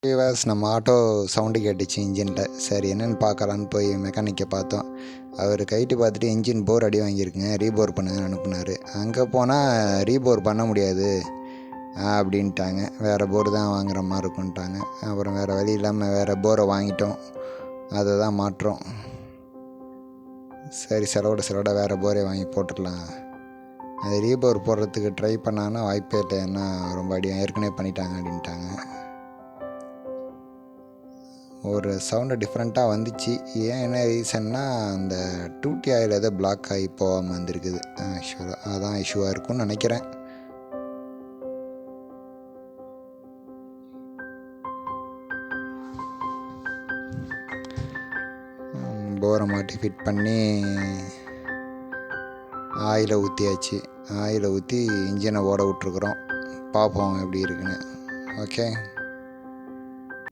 Viewers, நம்ம auto sound கேட்டுச்சு இன்ஜினில். சரி என்னென்னு பார்க்கலான்னு போய் மெக்கானிக்கை பார்த்தோம். அவர் கைட்டு பார்த்துட்டு இன்ஜின் போர் அடி வாங்கியிருக்குங்க, ரீபோர் பண்ணுங்கன்னு அனுப்புனார். அங்கே போனால் ரீபோர் பண்ண முடியாது அப்படின்ட்டாங்க. வேறு போர் தான் வாங்குற மாதிரி இருக்குன்ட்டாங்க. அப்புறம் வேறு வழி இல்லாமல் வேறு போரை வாங்கிட்டோம். அதை தான் மாற்றோம். சரி செலவோட வேறு போரே வாங்கி போட்டுடலாம். அது ரீபோர் போடுறதுக்கு ட்ரை பண்ணாங்கன்னா வாய்ப்பே இல்லை, ஏன்னா ரொம்ப அடி ஏற்கனவே பண்ணிட்டாங்க அப்படின்ட்டாங்க. ஒரு சவுண்டு டிஃப்ரெண்ட்டாக வந்துச்சு. ஏன் என்ன ரீசன்னா, அந்த டூட்டி ஆயில் ஏதோ பிளாக் ஆகி போகாமல் வந்திருக்குது. ஆக்சுவலாக அதான் இஷ்யூவாக இருக்கும்னு நினைக்கிறேன். போரை மாட்டி ஃபிட் பண்ணி ஆயிலை ஊற்றியாச்சு. ஆயிலை ஊற்றி இன்ஜினை ஓட விட்ருக்குறோம். பார்ப்போம் எப்படி இருக்குன்னு. ஓகே.